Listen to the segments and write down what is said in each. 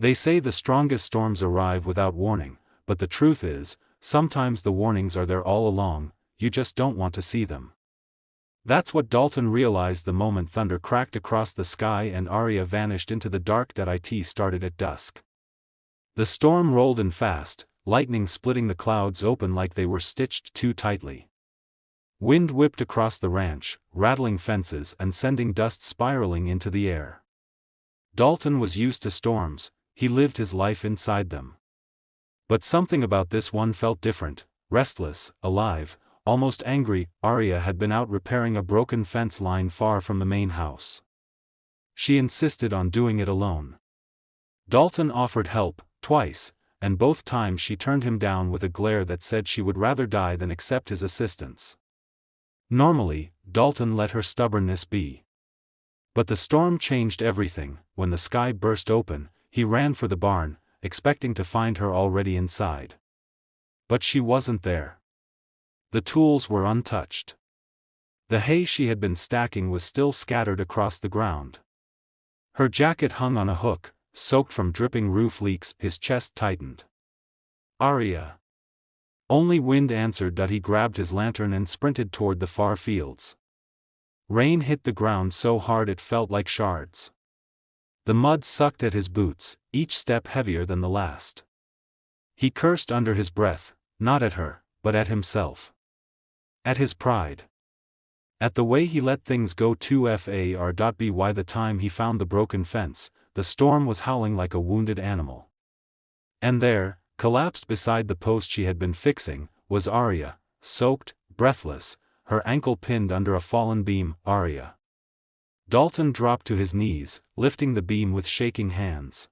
They say the strongest storms arrive without warning, but the truth is, sometimes the warnings are there all along, you just don't want to see them. That's what Dalton realized the moment thunder cracked across the sky and Arya vanished into the dark that it started at dusk. The storm rolled in fast, lightning splitting the clouds open like they were stitched too tightly. Wind whipped across the ranch, rattling fences and sending dust spiraling into the air. Dalton was used to storms, he lived his life inside them. But something about this one felt different, restless, alive, almost angry. Arya had been out repairing a broken fence line far from the main house. She insisted on doing it alone. Dalton offered help, twice, and both times she turned him down with a glare that said she would rather die than accept his assistance. Normally, Dalton let her stubbornness be. But the storm changed everything. When the sky burst open, he ran for the barn, expecting to find her already inside. But she wasn't there. The tools were untouched. The hay she had been stacking was still scattered across the ground. Her jacket hung on a hook, soaked from dripping roof leaks. His chest tightened. Arya. Only wind answered that. He grabbed his lantern and sprinted toward the far fields. Rain hit the ground so hard it felt like shards. The mud sucked at his boots, each step heavier than the last. He cursed under his breath, not at her, but at himself. At his pride. At the way he let things go. 2FAR. By the time he found the broken fence, the storm was howling like a wounded animal. And there, collapsed beside the post she had been fixing, was Arya, soaked, breathless, her ankle pinned under a fallen beam. Arya. Dalton dropped to his knees, lifting the beam with shaking hands.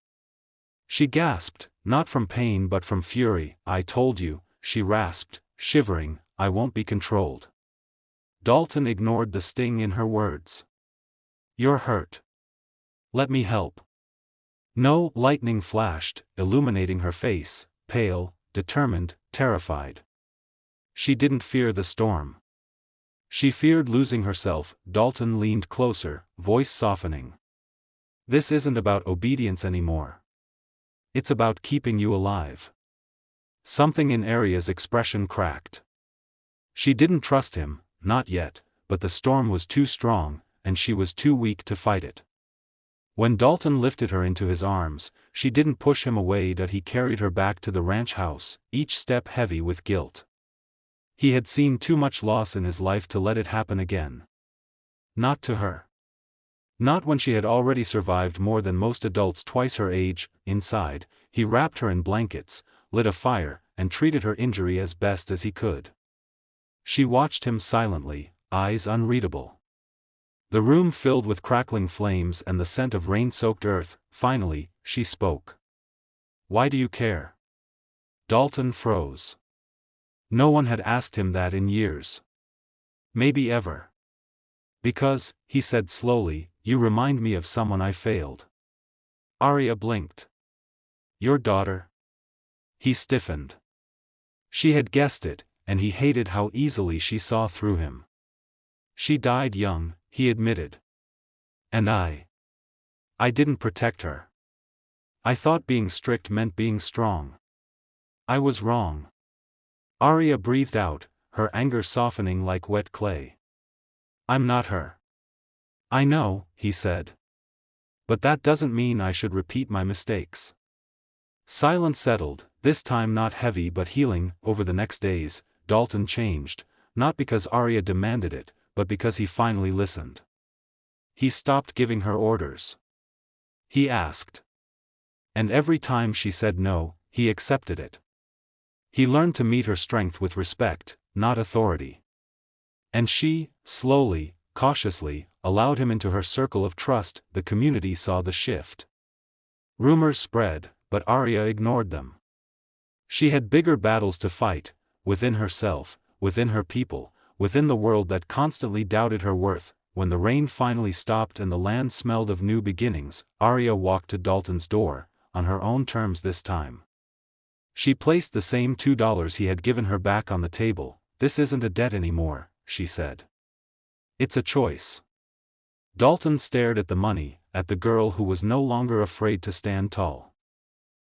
She gasped, not from pain but from fury. I told you, she rasped, shivering, I won't be controlled. Dalton ignored the sting in her words. You're hurt. Let me help. No. Lightning flashed, illuminating her face, pale, determined, terrified. She didn't fear the storm. She feared losing herself. Dalton leaned closer, voice softening. This isn't about obedience anymore. It's about keeping you alive. Something in Arya's expression cracked. She didn't trust him, not yet, but the storm was too strong, and she was too weak to fight it. When Dalton lifted her into his arms, she didn't push him away. He carried her back to the ranch house, each step heavy with guilt. He had seen too much loss in his life to let it happen again. Not to her. Not when she had already survived more than most adults twice her age. Inside, he wrapped her in blankets, lit a fire, and treated her injury as best as he could. She watched him silently, eyes unreadable. The room filled with crackling flames and the scent of rain-soaked earth. Finally, she spoke. Why do you care? Dalton froze. No one had asked him that in years. Maybe ever. Because, he said slowly, you remind me of someone I failed. Arya blinked. Your daughter? He stiffened. She had guessed it, and he hated how easily she saw through him. She died young, he admitted. And I didn't protect her. I thought being strict meant being strong. I was wrong. Arya breathed out, her anger softening like wet clay. I'm not her. I know, he said. But that doesn't mean I should repeat my mistakes. Silence settled, this time not heavy but healing. Over the next days, Dalton changed, not because Arya demanded it, but because he finally listened. He stopped giving her orders. He asked. And every time she said no, he accepted it. He learned to meet her strength with respect, not authority. And she, slowly, cautiously, allowed him into her circle of trust. The community saw the shift. Rumors spread, but Arya ignored them. She had bigger battles to fight, within herself, within her people, within the world that constantly doubted her worth. When the rain finally stopped and the land smelled of new beginnings, Arya walked to Dalton's door, on her own terms this time. She placed the same $2 he had given her back on the table. This isn't a debt anymore, she said. It's a choice. Dalton stared at the money, at the girl who was no longer afraid to stand tall.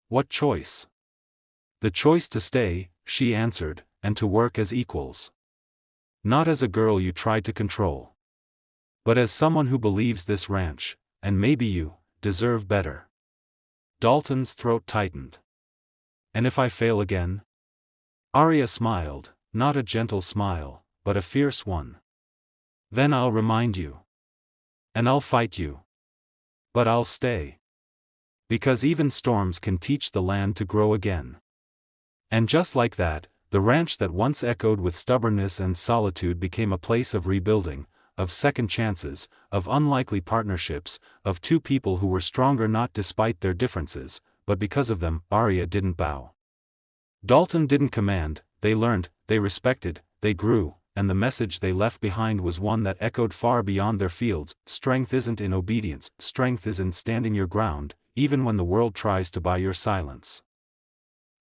What choice? The choice to stay, she answered, and to work as equals. Not as a girl you tried to control. But as someone who believes this ranch, and maybe you, deserve better. Dalton's throat tightened. And if I fail again? Arya smiled, not a gentle smile, but a fierce one. Then I'll remind you. And I'll fight you. But I'll stay. Because even storms can teach the land to grow again. And just like that, the ranch that once echoed with stubbornness and solitude became a place of rebuilding, of second chances, of unlikely partnerships, of two people who were stronger not despite their differences, but because of them. Arya didn't bow. Dalton didn't command, they learned, they respected, they grew, and the message they left behind was one that echoed far beyond their fields. Strength isn't in obedience, strength is in standing your ground, even when the world tries to buy your silence.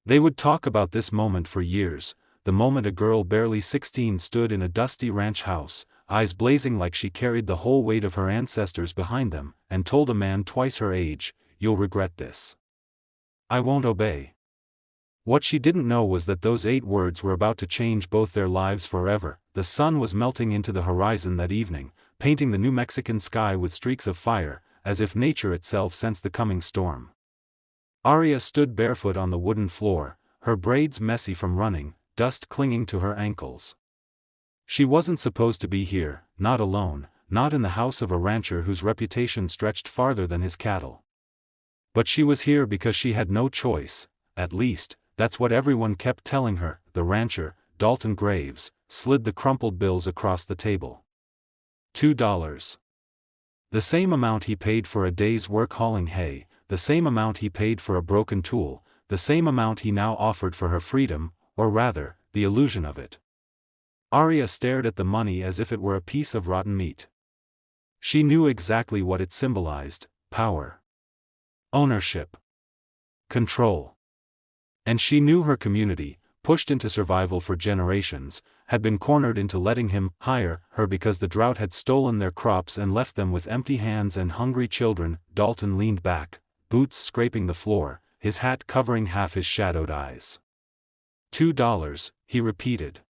They would talk about this moment for years, the moment a girl barely 16 stood in a dusty ranch house, eyes blazing like she carried the whole weight of her ancestors behind them, and told a man twice her age, "You'll regret this. I won't obey." What she didn't know was that those 8 words were about to change both their lives forever. The sun was melting into the horizon that evening, painting the New Mexican sky with streaks of fire, as if nature itself sensed the coming storm. Arya stood barefoot on the wooden floor, her braids messy from running, dust clinging to her ankles. She wasn't supposed to be here, not alone, not in the house of a rancher whose reputation stretched farther than his cattle. But she was here because she had no choice, at least, that's what everyone kept telling her. The rancher, Dalton Graves, slid the crumpled bills across the table. $2. The same amount he paid for a day's work hauling hay, the same amount he paid for a broken tool, the same amount he now offered for her freedom, or rather, the illusion of it. Arya stared at the money as if it were a piece of rotten meat. She knew exactly what it symbolized: power, ownership, control. And she knew her community, pushed into survival for generations, had been cornered into letting him hire her because the drought had stolen their crops and left them with empty hands and hungry children. Dalton leaned back, boots scraping the floor, his hat covering half his shadowed eyes. $2, he repeated.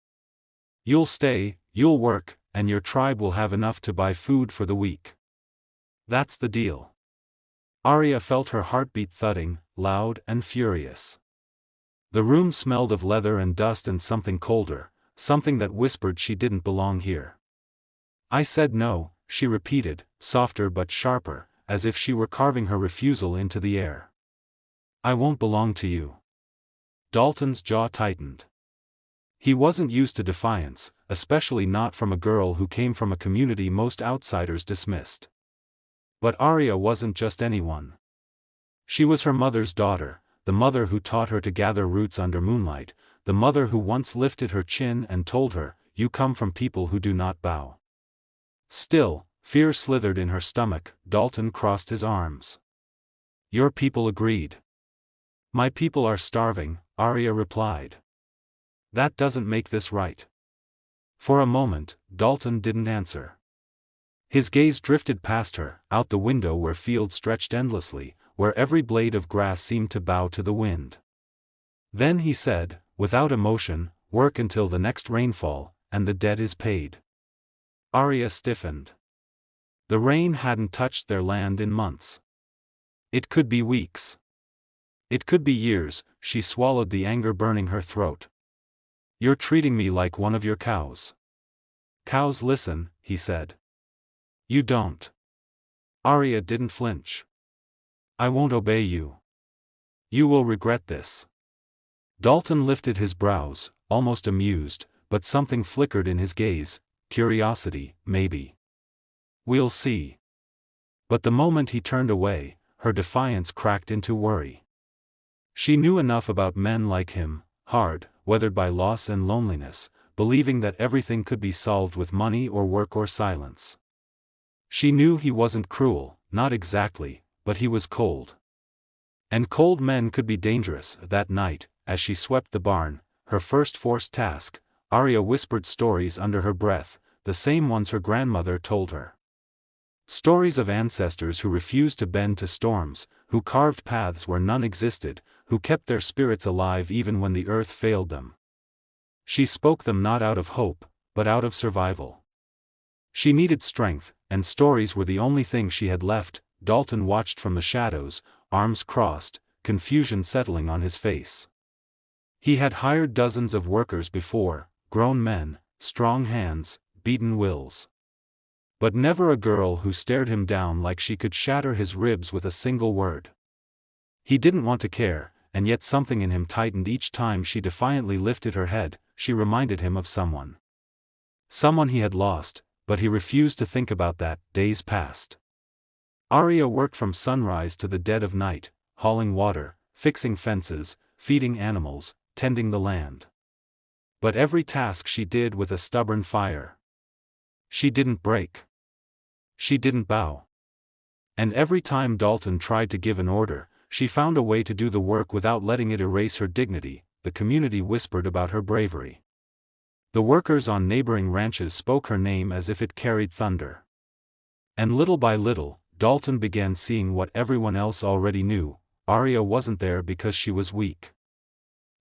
You'll stay, you'll work, and your tribe will have enough to buy food for the week. That's the deal. Arya felt her heartbeat thudding, loud and furious. The room smelled of leather and dust and something colder, something that whispered she didn't belong here. I said no, she repeated, softer but sharper, as if she were carving her refusal into the air. I won't belong to you. Dalton's jaw tightened. He wasn't used to defiance, especially not from a girl who came from a community most outsiders dismissed. But Arya wasn't just anyone. She was her mother's daughter, the mother who taught her to gather roots under moonlight, the mother who once lifted her chin and told her, "You come from people who do not bow." Still, fear slithered in her stomach. Dalton crossed his arms. Your people agreed. My people are starving, Arya replied. That doesn't make this right. For a moment, Dalton didn't answer. His gaze drifted past her, out the window where fields stretched endlessly, where every blade of grass seemed to bow to the wind. Then he said, without emotion, "Work until the next rainfall, and the debt is paid." Arya stiffened. The rain hadn't touched their land in months. It could be weeks. It could be years. She swallowed the anger burning her throat. You're treating me like one of your cows. Cows listen, he said. You don't. Arya didn't flinch. I won't obey you. You will regret this. Dalton lifted his brows, almost amused, but something flickered in his gaze. Curiosity, maybe. We'll see. But the moment he turned away, her defiance cracked into worry. She knew enough about men like him, hard, weathered by loss and loneliness, believing that everything could be solved with money or work or silence. She knew he wasn't cruel, not exactly, but he was cold. And cold men could be dangerous. That night, as she swept the barn, her first forced task, Arya whispered stories under her breath, the same ones her grandmother told her. Stories of ancestors who refused to bend to storms, who carved paths where none existed, who kept their spirits alive even when the earth failed them. She spoke them not out of hope, but out of survival. She needed strength, and stories were the only thing she had left. Dalton watched from the shadows, arms crossed, confusion settling on his face. He had hired dozens of workers before, grown men, strong hands, beaten wills. But never a girl who stared him down like she could shatter his ribs with a single word. He didn't want to care, and yet something in him tightened each time she defiantly lifted her head. She reminded him of someone. Someone he had lost, but he refused to think about that. Days passed. Arya worked from sunrise to the dead of night, hauling water, fixing fences, feeding animals, tending the land. But every task she did with a stubborn fire. She didn't break. She didn't bow. And every time Dalton tried to give an order, she found a way to do the work without letting it erase her dignity. The community whispered about her bravery. The workers on neighboring ranches spoke her name as if it carried thunder. And little by little, Dalton began seeing what everyone else already knew. Arya wasn't there because she was weak.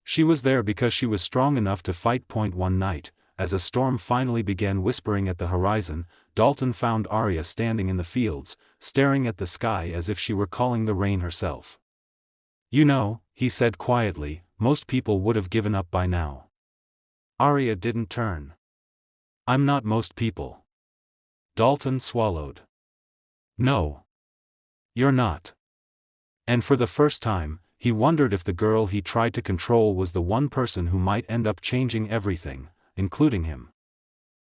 She was there because she was strong enough to fight. One night, as a storm finally began whispering at the horizon, Dalton found Arya standing in the fields, staring at the sky as if she were calling the rain herself. "You know," he said quietly, "most people would have given up by now." Arya didn't turn. "I'm not most people." Dalton swallowed. "No. You're not." And for the first time, he wondered if the girl he tried to control was the one person who might end up changing everything, including him.